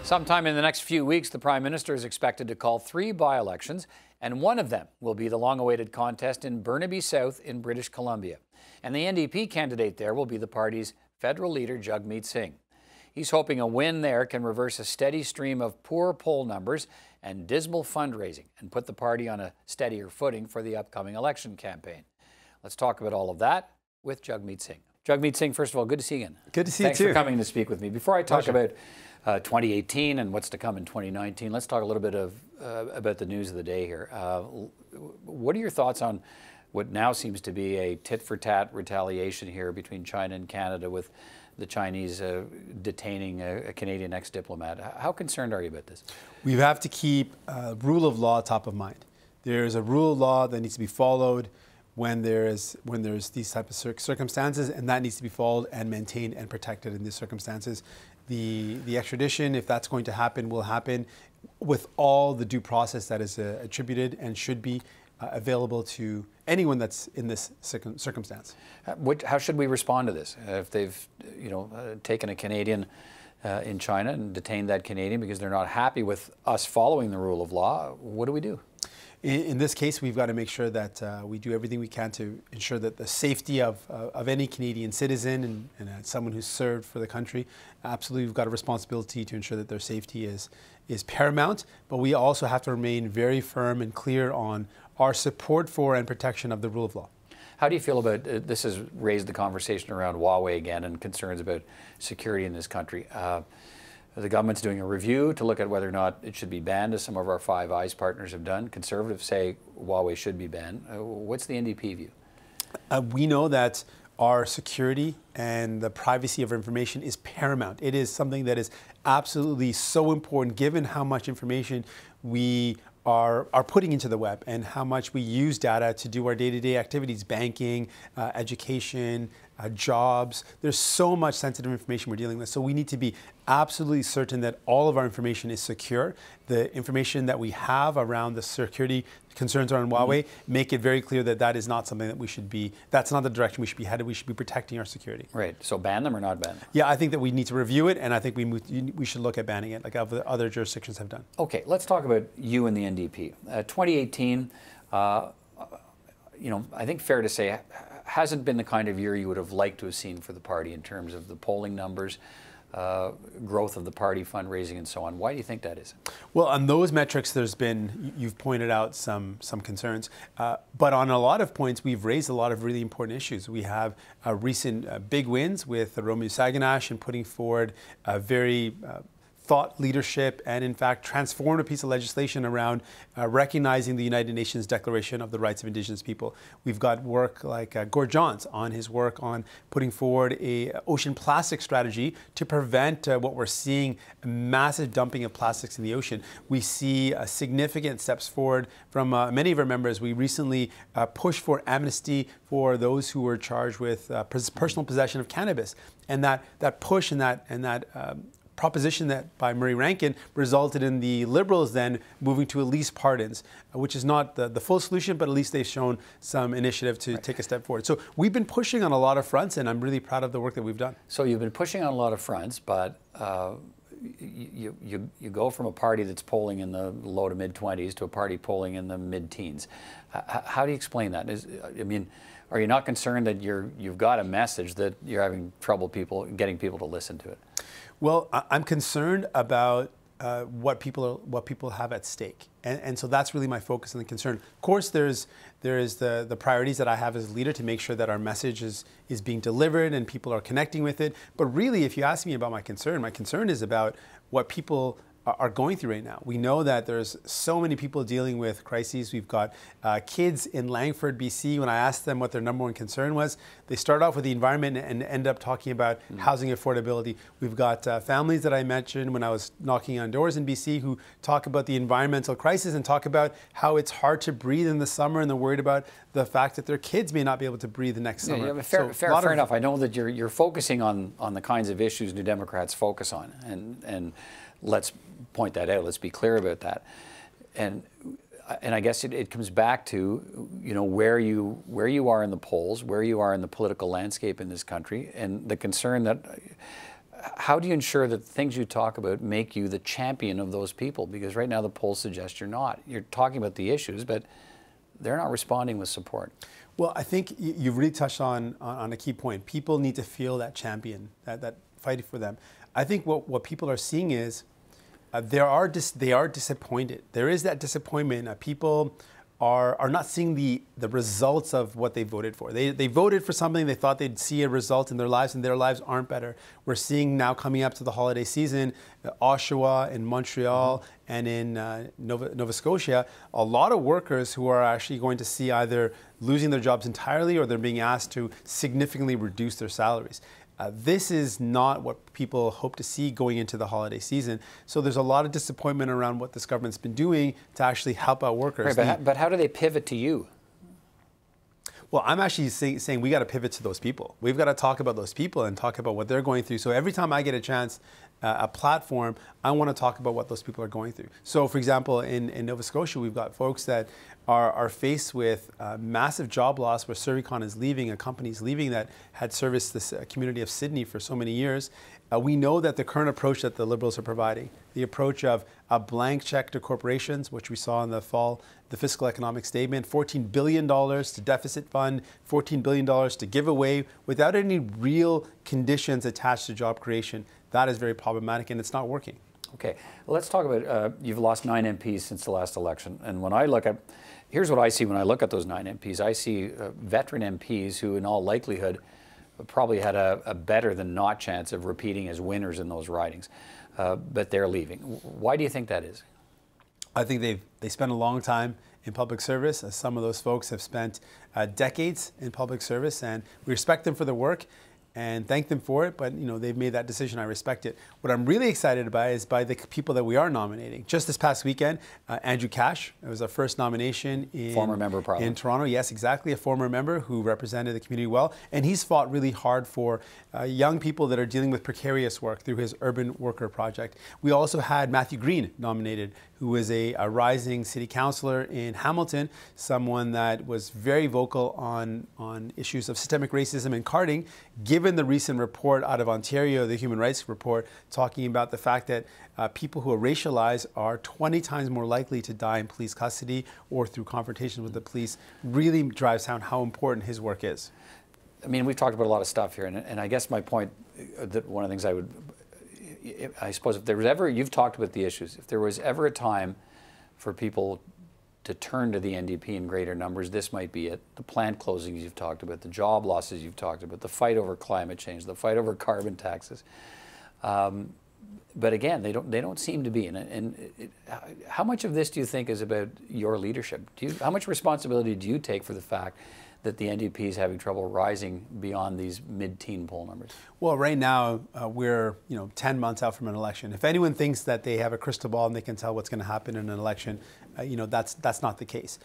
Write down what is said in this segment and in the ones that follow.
Sometime in the next few weeks, the Prime Minister is expected to call 3 by-elections, and one of them will be the long-awaited contest in Burnaby South in British Columbia. And the NDP candidate there will be the party's federal leader, Jagmeet Singh. He's hoping a win there can reverse a steady stream of poor poll numbers and dismal fundraising and put the party on a steadier footing for the upcoming election campaign. Let's talk about all of that with Jagmeet Singh. Jagmeet Singh, first of all, good to see you again. Good to see you too. Thanks for coming to speak with me. Before I talk about 2018 and what's to come in 2019, let's talk a little bit about the news of the day here. What are your thoughts on what now seems to be a tit-for-tat retaliation here between China and Canada, with the Chinese detaining a Canadian ex-diplomat? How concerned are you about this? We have to keep rule of law top of mind. There's a rule of law that needs to be followed when there's these type of circumstances, and that needs to be followed and maintained and protected in these circumstances. The extradition, if that's going to happen, will happen with all the due process that is attributed and should be available to anyone that's in this circumstance. How should we respond to this? If they've taken a Canadian in China and detained that Canadian because they're not happy with us following the rule of law, what do we do? In this case, we've got to make sure that we do everything we can to ensure that the safety of any Canadian citizen and someone who's served for the country, absolutely we've got a responsibility to ensure that their safety is paramount, but we also have to remain very firm and clear on our support for and protection of the rule of law. How do you feel about, this has raised the conversation around Huawei again and concerns about security in this country. The government's doing a review to look at whether or not it should be banned, as some of our Five Eyes partners have done. Conservatives say Huawei should be banned. What's the NDP view? We know that our security and the privacy of information is paramount. It is something that is absolutely so important, given how much information we are putting into the web and how much we use data to do our day-to-day activities, banking, education, jobs. There's so much sensitive information we're dealing with. So we need to be absolutely certain that all of our information is secure. The information that we have around the security concerns around Huawei, make it very clear that that is not something that we should be, that's not the direction we should be headed. We should be protecting our security. Right, so ban them or not ban them? Yeah, I think that we need to review it, and I think we should look at banning it, like other jurisdictions have done. Okay, let's talk about you and the NDP. 2018, I think fair to say, hasn't been the kind of year you would have liked to have seen for the party in terms of the polling numbers, growth of the party, fundraising, and so on. Why do you think that is? Well, on those metrics, there's been, you've pointed out some concerns, but on a lot of points, we've raised a lot of really important issues. We have recent big wins with Romeo Saganash and putting forward a very thought leadership and in fact transformed a piece of legislation around recognizing the United Nations Declaration of the Rights of Indigenous People. We've got work like Gord Johns on his work on putting forward a ocean plastic strategy to prevent what we're seeing, massive dumping of plastics in the ocean. We see significant steps forward from many of our members. We recently pushed for amnesty for those who were charged with personal possession of cannabis, and that push and that proposition that by Murray Rankin resulted in the Liberals then moving to at least pardons, which is not the full solution, but at least they've shown some initiative to take a step forward. So we've been pushing on a lot of fronts, and I'm really proud of the work that we've done. So you've been pushing on a lot of fronts, but you go from a party that's polling in the low to mid-20s to a party polling in the mid-teens. How do you explain that? Are you not concerned that you've got a message that you're having trouble getting people to listen to it? Well, I'm concerned about what people have at stake, and so that's really my focus and the concern. Of course, there is the priorities that I have as a leader to make sure that our message is being delivered and people are connecting with it. But really, if you ask me about my concern is about what people are going through right now. We know that there's so many people dealing with crises. We've got kids in Langford, BC. When I asked them what their number one concern was, they start off with the environment and end up talking about housing affordability. We've got families that I mentioned when I was knocking on doors in BC who talk about the environmental crisis and talk about how it's hard to breathe in the summer, and they're worried about the fact that their kids may not be able to breathe the next summer. Yeah, fair enough. I know that you're focusing on the kinds of issues New Democrats focus on, and let's point that out. Let's be clear about that. And I guess it comes back to where you are in the polls, where you are in the political landscape in this country, and the concern that how do you ensure that the things you talk about make you the champion of those people? Because right now the polls suggest you're not. You're talking about the issues, but they're not responding with support. Well, I think you've really touched on a key point. People need to feel that champion, that fighting for them. I think what people are seeing is they are disappointed. There is that disappointment. People are not seeing the results of what they voted for. They voted for something, they thought they'd see a result in their lives, and their lives aren't better. We're seeing now coming up to the holiday season, Oshawa, in Montreal, and in Nova Scotia, a lot of workers who are actually going to see either losing their jobs entirely or they're being asked to significantly reduce their salaries. This is not what people hope to see going into the holiday season. So there's a lot of disappointment around what this government's been doing to actually help out workers. Right, but how do they pivot to you? Well, I'm actually saying we got to pivot to those people. We've got to talk about those people and talk about what they're going through. So every time I get a chance, a platform, I want to talk about what those people are going through. So for example, in Nova Scotia, we've got folks that are faced with massive job loss where Servicon is leaving, a company is leaving that had serviced this community of Sydney for so many years. We know that the current approach that the Liberals are providing, the approach of a blank check to corporations, which we saw in the fall, the fiscal economic statement, $14 billion to deficit fund, $14 billion to give away without any real conditions attached to job creation. That is very problematic and it's not working. Okay, well, let's talk about, you've lost 9 MPs since the last election. And when I look at, here's what I see when I look at those 9 MPs. I see veteran MPs who in all likelihood probably had a better than not chance of repeating as winners in those ridings, but they're leaving. Why do you think that is? I think they spent a long time in public service. Some of those folks have spent decades in public service, and we respect them for their work and thank them for it, but they've made that decision. I respect it. What I'm really excited about is by the people that we are nominating. Just this past weekend, Andrew Cash, it was our first nomination in former member of Parliament in Toronto. Yes, exactly, a former member who represented the community well, and he's fought really hard for young people that are dealing with precarious work through his Urban Worker Project. We also had Matthew Green nominated, who is a rising city councillor in Hamilton, someone that was very vocal on issues of systemic racism and carding, given the recent report out of Ontario, the Human Rights Report, talking about the fact that people who are racialized are 20 times more likely to die in police custody or through confrontation with the police, really drives down how important his work is. I mean, we've talked about a lot of stuff here, and I guess my point, that one of the things I suppose if there was ever, you've talked about the issues, if there was ever a time for people to turn to the NDP in greater numbers, this might be it. The plant closings you've talked about, the job losses you've talked about, the fight over climate change, the fight over carbon taxes. But again, they don't seem to be. How much of this do you think is about your leadership? How much responsibility do you take for the fact that the NDP is having trouble rising beyond these mid-teen poll numbers? Well, right now we're 10 months out from an election. If anyone thinks that they have a crystal ball and they can tell what's going to happen in an election, that's not the case.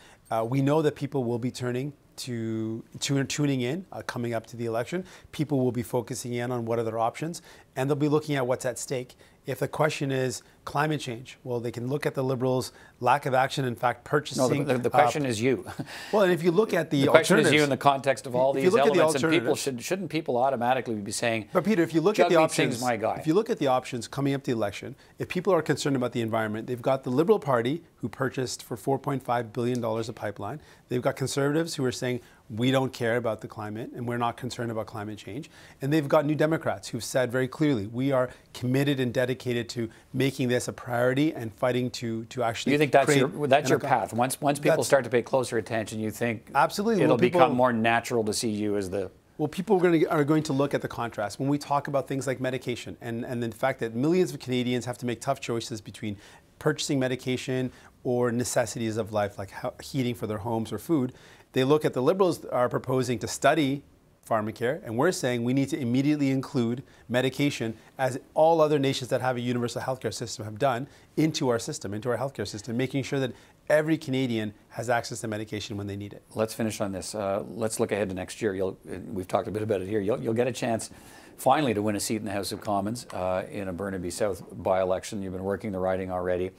We know that people will be tuning in coming up to the election. People will be focusing in on what are their options, and they'll be looking at what's at stake. If the question is climate change, well, they can look at the Liberals' lack of action, in fact, purchasing. No, the question is you. Well, and if you look at the question is you in the context of all these elements, and people shouldn't people automatically be saying, but Peter, if you look at the options, my guy. If you look at the options coming up to the election, if people are concerned about the environment, they've got the Liberal Party, who purchased for $4.5 billion a pipeline. They've got Conservatives who are saying, we don't care about the climate and we're not concerned about climate change. And they've got New Democrats who've said very clearly, we are committed and dedicated to making this a priority and fighting to actually. You think that's your path? Once people start to pay closer attention, you think absolutely it'll become more natural to see you as the. Well, people are going to look at the contrast. When we talk about things like medication and the fact that millions of Canadians have to make tough choices between purchasing medication or necessities of life like heating for their homes or food, they look at the Liberals are proposing to study pharmacare, and we're saying we need to immediately include medication, as all other nations that have a universal healthcare system have done, into our system, into our healthcare system, making sure that every Canadian has access to medication when they need it. Let's finish on this. Let's look ahead to next year. We've talked a bit about it here. You'll get a chance finally to win a seat in the House of Commons in a Burnaby South by-election. You've been working the riding already.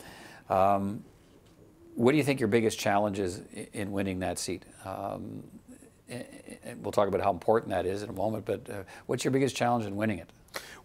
What do you think your biggest challenge is in winning that seat? We'll talk about how important that is in a moment, but what's your biggest challenge in winning it?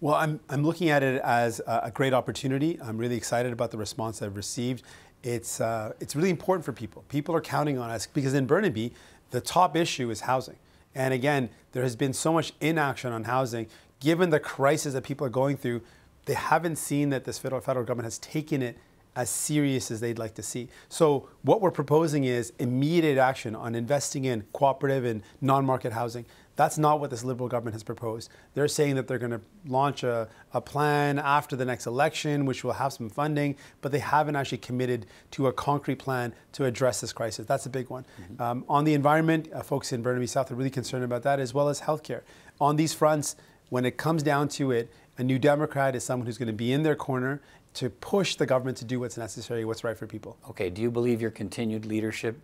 Well, I'm looking at it as a great opportunity. I'm really excited about the response I've received. It's really important for people. People are counting on us because in Burnaby, the top issue is housing. And again, there has been so much inaction on housing. Given the crisis that people are going through, they haven't seen that this federal government has taken it as serious as they'd like to see. So what we're proposing is immediate action on investing in cooperative and non-market housing. That's not what this Liberal government has proposed. They're saying that they're going to launch a plan after the next election, which will have some funding, but they haven't actually committed to a concrete plan to address this crisis. That's a big one. On the environment, folks in Burnaby South are really concerned about that, as well as healthcare. On these fronts, when it comes down to it, a New Democrat is someone who's going to be in their corner to push the government to do what's necessary, what's right for people. Okay, do you believe your continued leadership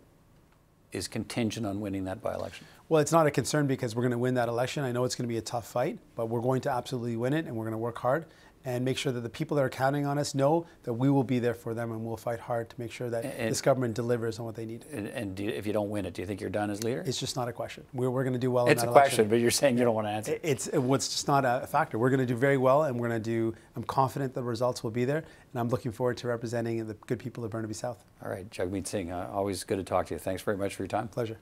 is contingent on winning that by-election? Well, it's not a concern because we're going to win that election. I know it's going to be a tough fight, but we're going to absolutely win it, and we're going to work hard and make sure that the people that are counting on us know that we will be there for them, and we'll fight hard to make sure that this government delivers on what they need. And if you don't win it, do you think you're done as leader? It's just not a question. We're going to do well in that election. It's a question, but you're saying you don't want to answer. It's just not a factor. We're going to do very well, and we're going to do, I'm confident the results will be there, and I'm looking forward to representing the good people of Burnaby South. All right, Jagmeet Singh, always good to talk to you. Thanks very much for your time. Pleasure.